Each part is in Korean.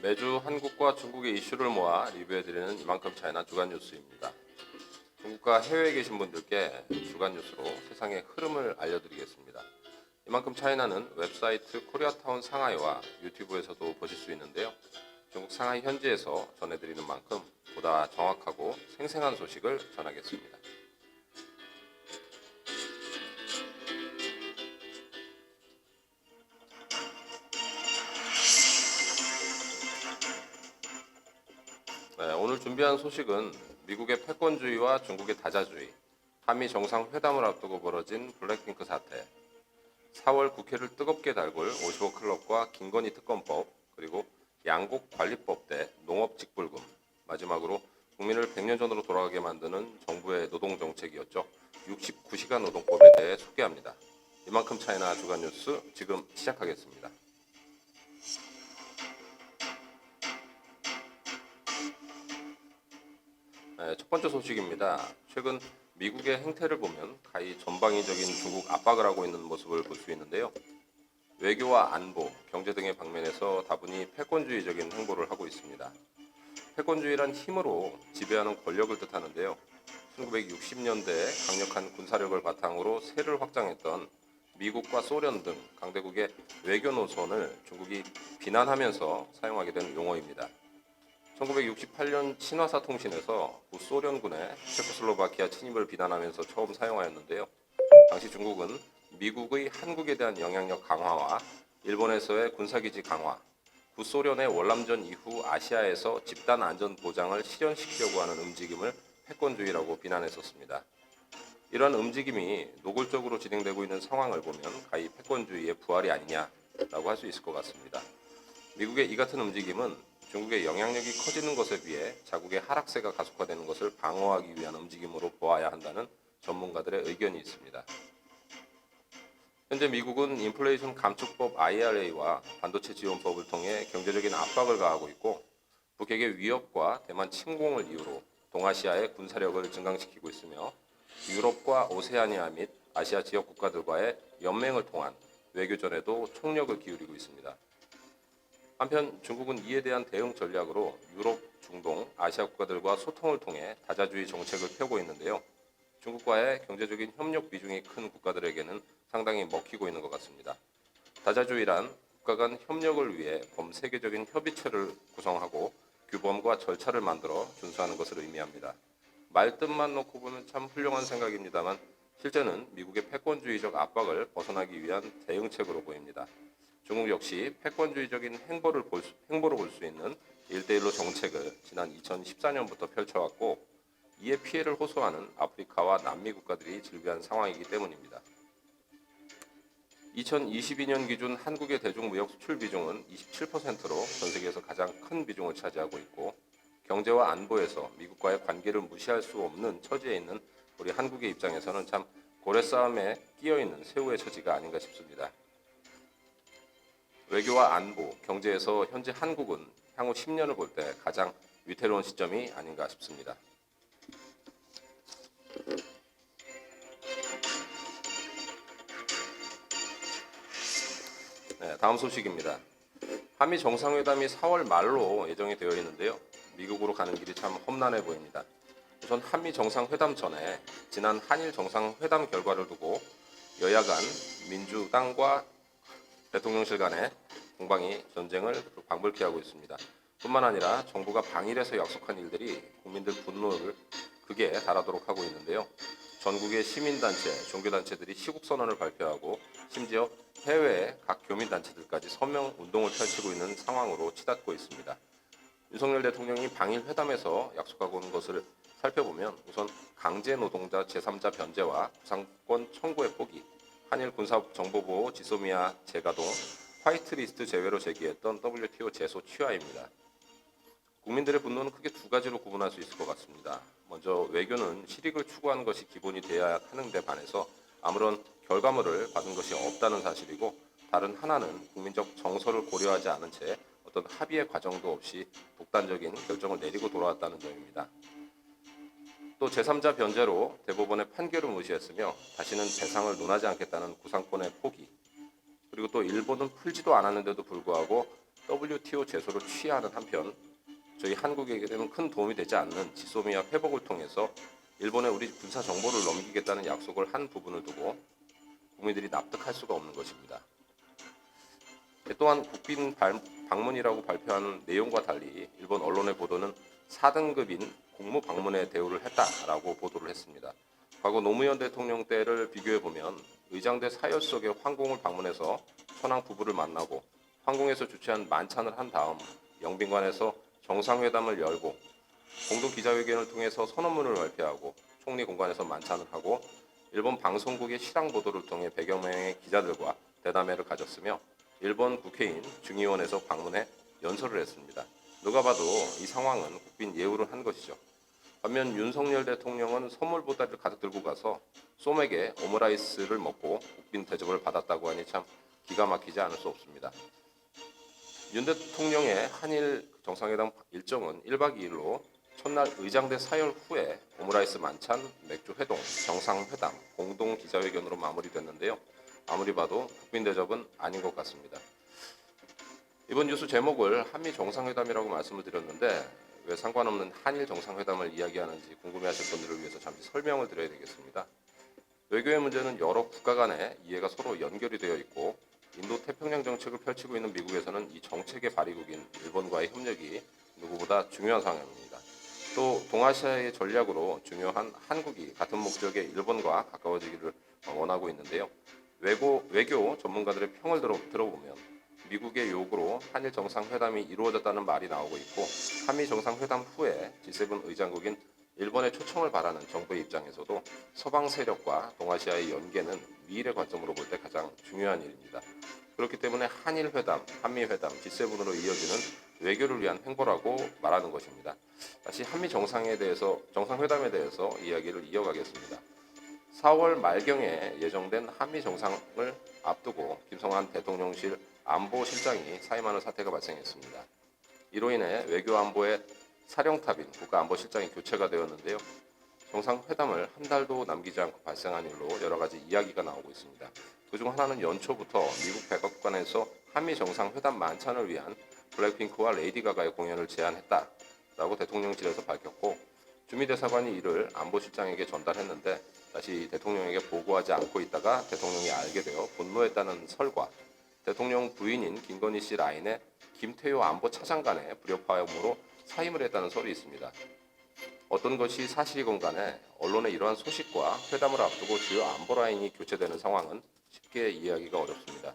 매주 한국과 중국의 이슈를 모아 리뷰해드리는 이만큼 차이나 주간 뉴스입니다. 중국과 해외에 계신 분들께 주간 뉴스로 세상의 흐름을 알려드리겠습니다. 이만큼 차이나는 웹사이트 코리아타운 상하이와 유튜브에서도 보실 수 있는데요. 중국 상하이 현지에서 전해드리는 만큼 보다 정확하고 생생한 소식을 전하겠습니다. 오늘 준비한 소식은 미국의 패권주의와 중국의 다자주의, 한미 정상회담을 앞두고 벌어진 블랙핑크 사태, 4월 국회를 뜨겁게 달굴 55클럽과 김건희 특검법, 그리고 양곡관리법 대 농업직불금, 마지막으로 국민을 100년 전으로 돌아가게 만드는 정부의 노동정책이었죠. 69시간 노동법에 대해 소개합니다. 이만큼 차이나 주간 뉴스 지금 시작하겠습니다. 첫 번째 소식입니다. 최근 미국의 행태를 보면 가히 전방위적인 중국 압박을 하고 있는 모습을 볼 수 있는데요. 외교와 안보, 경제 등의 방면에서 다분히 패권주의적인 행보를 하고 있습니다. 패권주의란 힘으로 지배하는 권력을 뜻하는데요. 1960년대 강력한 군사력을 바탕으로 세를 확장했던 미국과 소련 등 강대국의 외교 노선을 중국이 비난하면서 사용하게 된 용어입니다. 1968년 신화사 통신에서 구소련군의 체코슬로바키아 침입을 비난하면서 처음 사용하였는데요. 당시 중국은 미국의 한국에 대한 영향력 강화와 일본에서의 군사기지 강화, 구소련의 월남전 이후 아시아에서 집단 안전 보장을 실현시키려고 하는 움직임을 패권주의라고 비난했었습니다. 이러한 움직임이 노골적으로 진행되고 있는 상황을 보면 가히 패권주의의 부활이 아니냐라고 할 수 있을 것 같습니다. 미국의 이 같은 움직임은 중국의 영향력이 커지는 것에 비해 자국의 하락세가 가속화되는 것을 방어하기 위한 움직임으로 보아야 한다는 전문가들의 의견이 있습니다. 현재 미국은 인플레이션 감축법 IRA와 반도체 지원법을 통해 경제적인 압박을 가하고 있고 북핵의 위협과 대만 침공을 이유로 동아시아의 군사력을 증강시키고 있으며 유럽과 오세아니아 및 아시아 지역 국가들과의 연맹을 통한 외교전에도 총력을 기울이고 있습니다. 한편 중국은 이에 대한 대응 전략으로 유럽, 중동, 아시아 국가들과 소통을 통해 다자주의 정책을 펴고 있는데요. 중국과의 경제적인 협력 비중이 큰 국가들에게는 상당히 먹히고 있는 것 같습니다. 다자주의란 국가 간 협력을 위해 범세계적인 협의체를 구성하고 규범과 절차를 만들어 준수하는 것을 의미합니다. 말뜻만 놓고 보면 참 훌륭한 생각입니다만 실제는 미국의 패권주의적 압박을 벗어나기 위한 대응책으로 보입니다. 중국 역시 패권주의적인 행보로 볼 수 있는 1대1로 정책을 지난 2014년부터 펼쳐왔고 이에 피해를 호소하는 아프리카와 남미 국가들이 즐비한 상황이기 때문입니다. 2022년 기준 한국의 대중무역 수출 비중은 27%로 전 세계에서 가장 큰 비중을 차지하고 있고 경제와 안보에서 미국과의 관계를 무시할 수 없는 처지에 있는 우리 한국의 입장에서는 참 고래 싸움에 끼어있는 새우의 처지가 아닌가 싶습니다. 외교와 안보, 경제에서 현재 한국은 향후 10년을 볼 때 가장 위태로운 시점이 아닌가 싶습니다. 다음 소식입니다. 한미 정상회담이 4월 말로 예정이 되어 있는데요. 미국으로 가는 길이 참 험난해 보입니다. 우선 한미 정상회담 전에 지난 한일 정상회담 결과를 두고 여야 간 민주당과 대통령실 간의 공방이 전쟁을 방불케 하고 있습니다. 뿐만 아니라 정부가 방일에서 약속한 일들이 국민들 분노를 극에 달하도록 하고 있는데요. 전국의 시민단체, 종교단체들이 시국선언을 발표하고 심지어 해외의 각 교민단체들까지 서명 운동을 펼치고 있는 상황으로 치닫고 있습니다. 윤석열 대통령이 방일 회담에서 약속하고 있는 것을 살펴보면 우선 강제노동자 제3자 변제와 구상권 청구의 포기, 한일 군사정보보호 지소미아 재가동, 화이트리스트 제외로 제기했던 WTO 제소 취하입니다. 국민들의 분노는 크게 두 가지로 구분할 수 있을 것 같습니다. 먼저 외교는 실익을 추구하는 것이 기본이 되어야 하는 데 반해서 아무런 결과물을 받은 것이 없다는 사실이고 다른 하나는 국민적 정서를 고려하지 않은 채 어떤 합의의 과정도 없이 독단적인 결정을 내리고 돌아왔다는 점입니다. 또 제3자 변제로 대법원의 판결을 무시했으며 다시는 배상을 논하지 않겠다는 구상권의 포기, 그리고 또 일본은 풀지도 않았는데도 불구하고 WTO 제소를 취하는 한편 저희 한국에게는 큰 도움이 되지 않는 지소미아 회복을 통해서 일본에 우리 군사 정보를 넘기겠다는 약속을 한 부분을 두고 국민들이 납득할 수가 없는 것입니다. 또한 국빈 방문이라고 발표하는 내용과 달리 일본 언론의 보도는 4등급인 공무 방문에 대우를 했다라고 보도를 했습니다. 과거 노무현 대통령 때를 비교해 보면 의장대 사열 속의 황궁을 방문해서 천황 부부를 만나고 황궁에서 주최한 만찬을 한 다음 영빈관에서 정상회담을 열고 공동 기자회견을 통해서 선언문을 발표하고 총리 공관에서 만찬을 하고 일본 방송국의 실황 보도를 통해 100여 명의 기자들과 대담회를 가졌으며 일본 국회의원 중의원에서 방문해 연설을 했습니다. 누가 봐도 이 상황은 국빈 예우를 한 것이죠. 반면 윤석열 대통령은 선물 보따리를 가득 들고 가서 쏨에게 오므라이스를 먹고 국빈 대접을 받았다고 하니 참 기가 막히지 않을 수 없습니다. 윤 대통령의 한일 정상회담 일정은 1박 2일로 첫날 의장대 사열 후에 오므라이스 만찬, 맥주 회동, 정상회담, 공동 기자회견으로 마무리됐는데요. 아무리 봐도 국빈 대접은 아닌 것 같습니다. 이번 뉴스 제목을 한미 정상회담이라고 말씀을 드렸는데 왜 상관없는 한일 정상회담을 이야기하는지 궁금해하실 분들을 위해서 잠시 설명을 드려야 되겠습니다. 외교의 문제는 여러 국가 간의 이해가 서로 연결이 되어 있고 인도 태평양 정책을 펼치고 있는 미국에서는 이 정책의 발의국인 일본과의 협력이 누구보다 중요한 상황입니다. 또 동아시아의 전략으로 중요한 한국이 같은 목적의 일본과 가까워지기를 원하고 있는데요. 외교 전문가들의 평을 들어보면 미국의 요구로 한일 정상회담이 이루어졌다는 말이 나오고 있고 한미 정상회담 후에 G7 의장국인 일본의 초청을 바라는 정부의 입장에서도 서방 세력과 동아시아의 연계는 미일의 관점으로 볼 때 가장 중요한 일입니다. 그렇기 때문에 한일 회담, 한미 회담, G7으로 이어지는 외교를 위한 행보라고 말하는 것입니다. 다시 한미 정상회담에 대해서 이야기를 이어가겠습니다. 4월 말경에 예정된 한미 정상을 앞두고 김성한 대통령실 안보실장이 사임하는 사태가 발생했습니다. 이로 인해 외교안보의 사령탑인 국가안보실장이 교체가 되었는데요. 정상회담을 한 달도 남기지 않고 발생한 일로 여러 가지 이야기가 나오고 있습니다. 그중 하나는 연초부터 미국 백악관에서 한미 정상회담 만찬을 위한 블랙핑크와 레이디 가가의 공연을 제안했다라고 대통령실에서 밝혔고 주미대사관이 이를 안보실장에게 전달했는데 다시 대통령에게 보고하지 않고 있다가 대통령이 알게 되어 분노했다는 설과 대통령 부인인 김건희 씨 라인에 김태효 안보차장 간의 불협화음으로 사임을 했다는 설이 있습니다. 어떤 것이 사실이건 간에 언론의 이러한 소식과 회담을 앞두고 주요 안보 라인이 교체되는 상황은 쉽게 이해하기가 어렵습니다.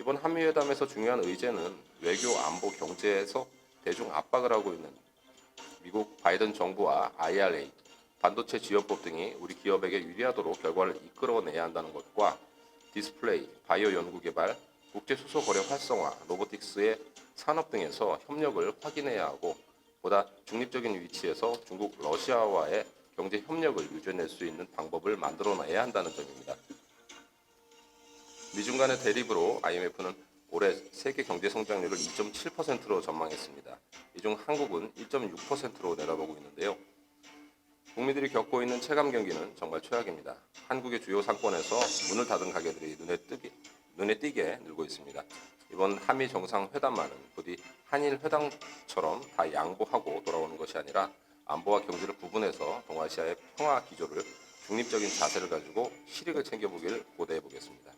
이번 한미회담에서 중요한 의제는 외교, 안보, 경제에서 대중 압박을 하고 있는 미국 바이든 정부와 IRA, 반도체 지원법 등이 우리 기업에게 유리하도록 결과를 이끌어내야 한다는 것과 디스플레이, 바이오 연구개발, 국제수소 거래 활성화, 로보틱스의 산업 등에서 협력을 확인해야 하고 보다 중립적인 위치에서 중국, 러시아와의 경제 협력을 유지해낼 수 있는 방법을 만들어내야 한다는 점입니다. 미중 간의 대립으로 IMF는 올해 세계 경제 성장률을 2.7%로 전망했습니다. 이 중 한국은 1.6%로 내다보고 있는데요. 국민들이 겪고 있는 체감 경기는 정말 최악입니다. 한국의 주요 상권에서 문을 닫은 가게들이 눈에 띄게 늘고 있습니다. 이번 한미 정상회담만은 부디 한일 회담처럼 다 양보하고 돌아오는 것이 아니라 안보와 경제를 구분해서 동아시아의 평화 기조를 중립적인 자세를 가지고 실익을 챙겨보기를 고대해 보겠습니다.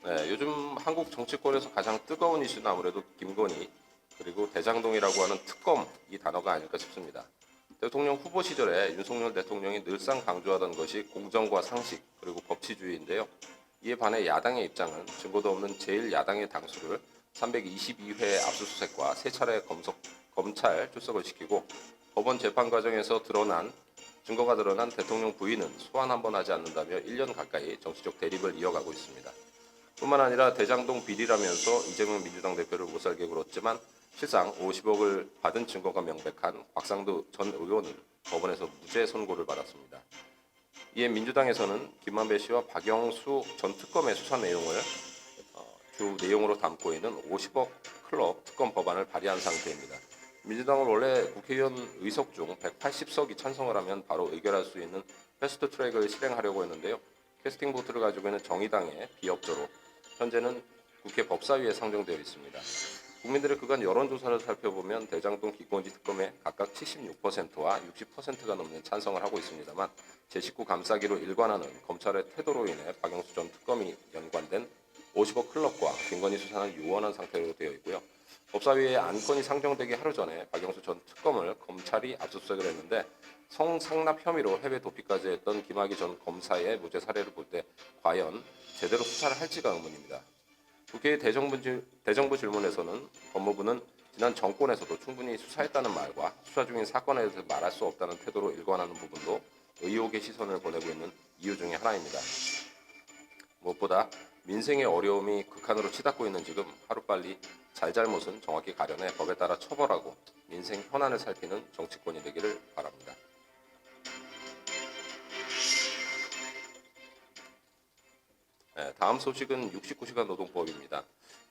네, 요즘 한국 정치권에서 가장 뜨거운 이슈는 아무래도 김건희 그리고 대장동이라고 하는 특검 이 단어가 아닐까 싶습니다. 대통령 후보 시절에 윤석열 대통령이 늘상 강조하던 것이 공정과 상식 그리고 법치주의인데요. 이에 반해 야당의 입장은 증거도 없는 제1야당의 당수를 322회 압수수색과 3차례 검찰 출석을 시키고 법원 재판 과정에서 증거가 드러난 대통령 부인은 소환 한 번 하지 않는다며 1년 가까이 정치적 대립을 이어가고 있습니다. 뿐만 아니라 대장동 비리라면서 이재명 민주당 대표를 못살게 굴었지만 실상 50억을 받은 증거가 명백한 곽상도 전 의원은 법원에서 무죄 선고를 받았습니다. 이에 민주당에서는 김만배 씨와 박영수 전 특검의 수사 내용을 주 내용으로 담고 있는 50억 클럽 특검 법안을 발의한 상태입니다. 민주당은 원래 국회의원 의석 중 180석이 찬성을 하면 바로 의결할 수 있는 패스트 트랙을 실행하려고 했는데요. 캐스팅 보트를 가지고 있는 정의당의 비협조로 현재는 국회 법사위에 상정되어 있습니다. 국민들의 그간 여론조사를 살펴보면 대장동 기권지 특검에 각각 76%와 60%가 넘는 찬성을 하고 있습니다만 제19 감싸기로 일관하는 검찰의 태도로 인해 박영수 전 특검이 연관된 50억 클럽과 김건희 수사는 유언한 상태로 되어 있고요. 법사위에 안건이 상정되기 하루 전에 박영수 전 특검을 검찰이 압수수색을 했는데 성상납 혐의로 해외 도피까지 했던 김학의 전 검사의 무죄 사례를 볼 때 과연 제대로 수사를 할지가 의문입니다. 국회의 대정부 질문에서는 법무부는 지난 정권에서도 충분히 수사했다는 말과 수사 중인 사건에 대해서 말할 수 없다는 태도로 일관하는 부분도 의혹의 시선을 보내고 있는 이유 중에 하나입니다. 무엇보다 민생의 어려움이 극한으로 치닫고 있는 지금 하루빨리 잘잘못은 정확히 가려내 법에 따라 처벌하고 민생 현안을 살피는 정치권이 되기를 바랍니다. 다음 소식은 69시간 노동법입니다.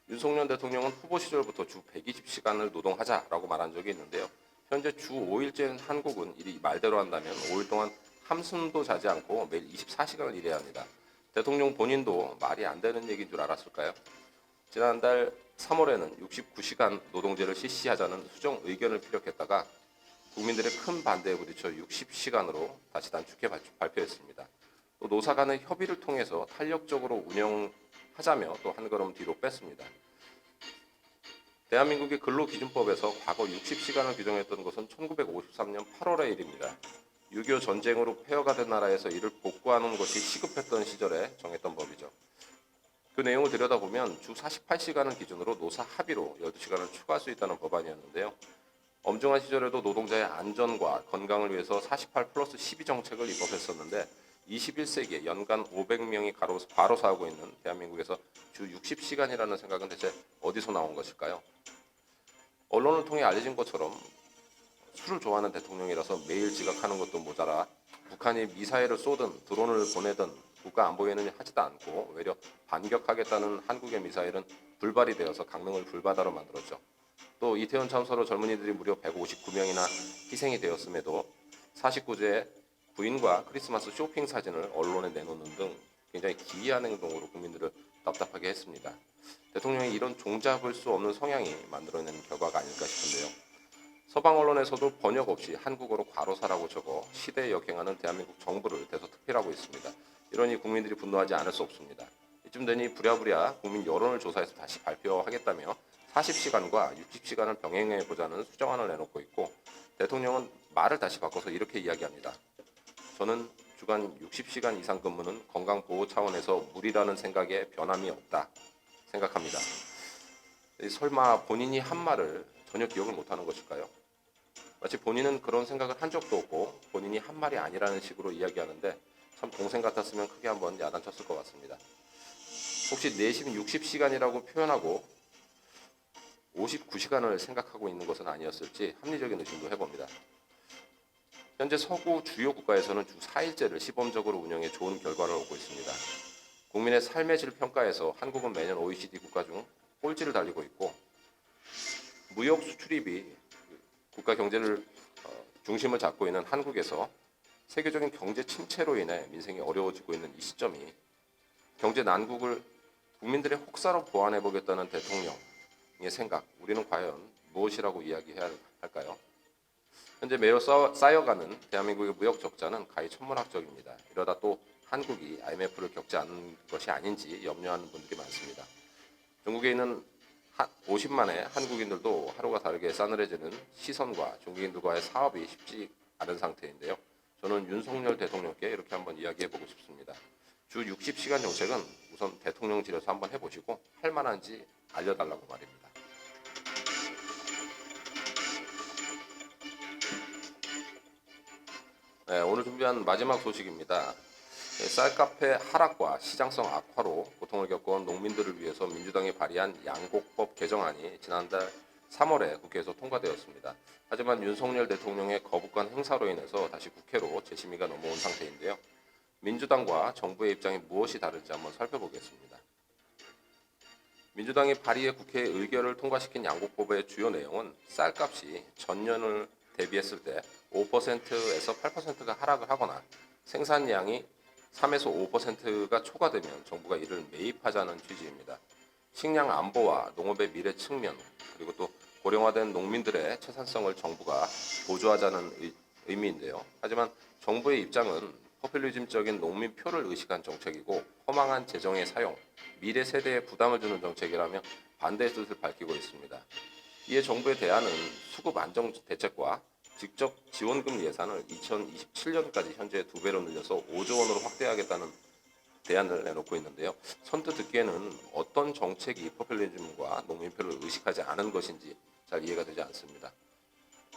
윤석열 대통령은 후보 시절부터 주 120시간을 노동하자라고 말한 적이 있는데요. 현재 주 5일째인 한국은 일이 말대로 한다면 5일 동안 한숨도 자지 않고 매일 24시간을 일해야 합니다. 대통령 본인도 말이 안 되는 얘기인 줄 알았을까요? 지난달 3월에는 69시간 노동제를 실시하자는 수정 의견을 피력했다가 국민들의 큰 반대에 부딪혀 60시간으로 다시 단축해 발표했습니다. 또 노사 간의 협의를 통해서 탄력적으로 운영하자며 또 한 걸음 뒤로 뺐습니다. 대한민국의 근로기준법에서 과거 60시간을 규정했던 것은 1953년 8월의 일입니다. 6.25 전쟁으로 폐허가 된 나라에서 이를 복구하는 것이 시급했던 시절에 정했던 법이죠. 그 내용을 들여다보면 주 48시간을 기준으로 노사 합의로 12시간을 추가할 수 있다는 법안이었는데요. 엄중한 시절에도 노동자의 안전과 건강을 위해서 48 플러스 12 정책을 입법했었는데 21세기에 연간 500명이 과로사하고 있는 대한민국에서 주 60시간이라는 생각은 대체 어디서 나온 것일까요? 언론을 통해 알려진 것처럼 술을 좋아하는 대통령이라서 매일 지각하는 것도 모자라 북한이 미사일을 쏘든 드론을 보내든 국가안보에는 하지도 않고 오히려 반격하겠다는 한국의 미사일은 불발이 되어서 강릉을 불바다로 만들었죠. 또 이태원 참사로 젊은이들이 무려 159명이나 희생이 되었음에도 49제의 부인과 크리스마스 쇼핑 사진을 언론에 내놓는 등 굉장히 기이한 행동으로 국민들을 답답하게 했습니다. 대통령이 이런 종잡을 수 없는 성향이 만들어낸 결과가 아닐까 싶은데요. 서방 언론에서도 번역 없이 한국어로 과로사라고 적어 시대에 역행하는 대한민국 정부를 대서특필하고 있습니다. 이러니 국민들이 분노하지 않을 수 없습니다. 이쯤 되니 부랴부랴 국민 여론을 조사해서 다시 발표하겠다며 40시간과 60시간을 병행해보자는 수정안을 내놓고 있고 대통령은 말을 다시 바꿔서 이렇게 이야기합니다. 저는 주간 60시간 이상 근무는 건강보호 차원에서 무리라는 생각에 변함이 없다 생각합니다. 설마 본인이 한 말을 전혀 기억을 못하는 것일까요? 마치 본인은 그런 생각을 한 적도 없고 본인이 한 말이 아니라는 식으로 이야기하는데 참 동생 같았으면 크게 한번 야단쳤을 것 같습니다. 혹시 내심 60시간이라고 표현하고 59시간을 생각하고 있는 것은 아니었을지 합리적인 의심도 해봅니다. 현재 서구 주요 국가에서는 주 4일제를 시범적으로 운영해 좋은 결과를 얻고 있습니다. 국민의 삶의 질 평가에서 한국은 매년 OECD 국가 중 꼴찌를 달리고 있고 무역 수출입이 국가 경제를 중심을 잡고 있는 한국에서 세계적인 경제 침체로 인해 민생이 어려워지고 있는 이 시점이 경제 난국을 국민들의 혹사로 보완해 보겠다는 대통령의 생각, 우리는 과연 무엇이라고 이야기해야 할까요? 현재 매우 쌓여가는 대한민국의 무역 적자는 가히 천문학적입니다. 이러다 또 한국이 IMF를 겪지 않은 것이 아닌지 염려하는 분들이 많습니다. 중국에 있는 50만의 한국인들도 하루가 다르게 싸늘해지는 시선과 중국인들과의 사업이 쉽지 않은 상태인데요. 저는 윤석열 대통령께 이렇게 한번 이야기해보고 싶습니다. 주 60시간 정책은 우선 대통령실에서 한번 해보시고 할 만한지 알려달라고 말입니다. 네, 오늘 준비한 마지막 소식입니다. 쌀값의 하락과 시장성 악화로 고통을 겪어온 농민들을 위해서 민주당이 발의한 양곡법 개정안이 지난달 3월에 국회에서 통과되었습니다. 하지만 윤석열 대통령의 거부권 행사로 인해서 다시 국회로 재심의가 넘어온 상태인데요. 민주당과 정부의 입장이 무엇이 다른지 한번 살펴보겠습니다. 민주당이 발의해 국회에 의결을 통과시킨 양곡법의 주요 내용은 쌀값이 전년을 대비했을 때 5%에서 8%가 하락을 하거나 생산량이 3에서 5%가 초과되면 정부가 이를 매입하자는 취지입니다. 식량 안보와 농업의 미래 측면, 그리고 또 고령화된 농민들의 채산성을 정부가 보조하자는 의미인데요. 하지만 정부의 입장은 포퓰리즘적인 농민표를 의식한 정책이고 허망한 재정의 사용, 미래 세대에 부담을 주는 정책이라며 반대의 뜻을 밝히고 있습니다. 이에 정부의 대안은 수급 안정 대책과 직접 지원금 예산을 2027년까지 현재 2배로 늘려서 5조 원으로 확대하겠다는 대안을 내놓고 있는데요. 선뜻 듣기에는 어떤 정책이 포퓰리즘과 농민표를 의식하지 않은 것인지 잘 이해가 되지 않습니다.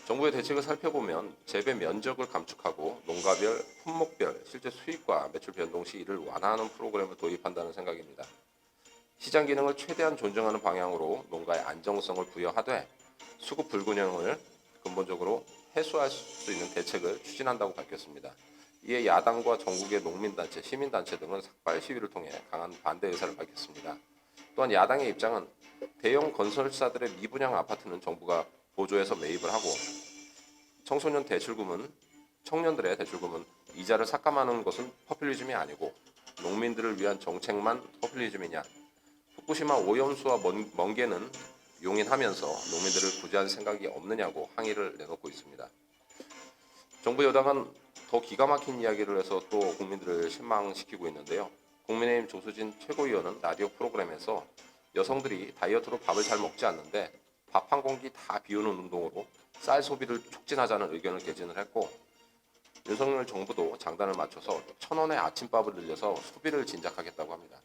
정부의 대책을 살펴보면 재배 면적을 감축하고 농가별, 품목별 실제 수익과 매출 변동 시 이를 완화하는 프로그램을 도입한다는 생각입니다. 시장 기능을 최대한 존중하는 방향으로 농가의 안정성을 부여하되 수급 불균형을 근본적으로 해소할 수 있는 대책을 추진한다고 밝혔습니다. 이에 야당과 전국의 농민단체, 시민단체 등은 삭발 시위를 통해 강한 반대 의사를 밝혔습니다. 또한 야당의 입장은 대형 건설사들의 미분양 아파트는 정부가 보조해서 매입을 하고 청년들의 대출금은 이자를 삭감하는 것은 포퓰리즘이 아니고 농민들을 위한 정책만 포퓰리즘이냐, 후쿠시마 오염수와 멍게는 용인하면서 농민들을 구제할 생각이 없느냐고 항의를 내놓고 있습니다. 정부 여당은 더 기가 막힌 이야기를 해서 또 국민들을 실망시키고 있는데요. 국민의힘 조수진 최고위원은 라디오 프로그램에서 여성들이 다이어트로 밥을 잘 먹지 않는데 밥 한 공기 다 비우는 운동으로 쌀 소비를 촉진하자는 의견을 개진을 했고, 윤석열 정부도 장단을 맞춰서 1,000원의 아침밥을 늘려서 소비를 진작하겠다고 합니다.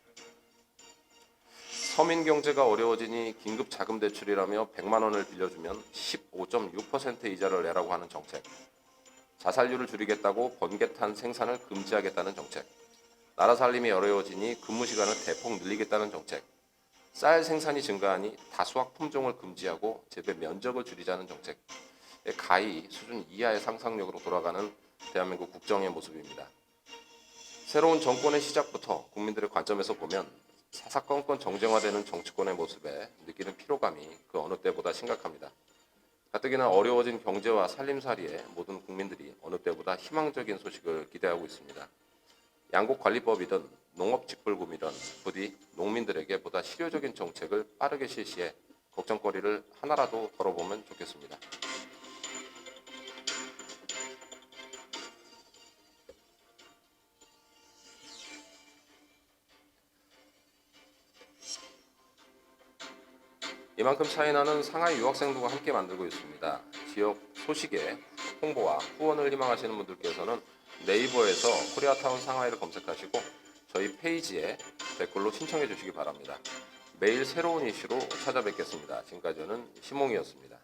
서민 경제가 어려워지니 긴급 자금 대출이라며 100만 원을 빌려주면 15.6% 이자를 내라고 하는 정책, 자살률을 줄이겠다고 번개탄 생산을 금지하겠다는 정책, 나라 살림이 어려워지니 근무 시간을 대폭 늘리겠다는 정책, 쌀 생산이 증가하니 다수학 품종을 금지하고 재배 면적을 줄이자는 정책, 가히 수준 이하의 상상력으로 돌아가는 대한민국 국정의 모습입니다. 새로운 정권의 시작부터 국민들의 관점에서 보면 사사건건 정쟁화되는 정치권의 모습에 느끼는 피로감이 그 어느 때보다 심각합니다. 가뜩이나 어려워진 경제와 살림살이에 모든 국민들이 어느 때보다 희망적인 소식을 기대하고 있습니다. 양곡관리법이든 농업직불금이든 부디 농민들에게 보다 실효적인 정책을 빠르게 실시해 걱정거리를 하나라도 덜어보면 좋겠습니다. 이만큼 차이나는 상하이 유학생들과 함께 만들고 있습니다. 지역 소식에 홍보와 후원을 희망하시는 분들께서는 네이버에서 코리아타운 상하이를 검색하시고 저희 페이지에 댓글로 신청해 주시기 바랍니다. 매일 새로운 이슈로 찾아뵙겠습니다. 지금까지 저는 심홍이었습니다.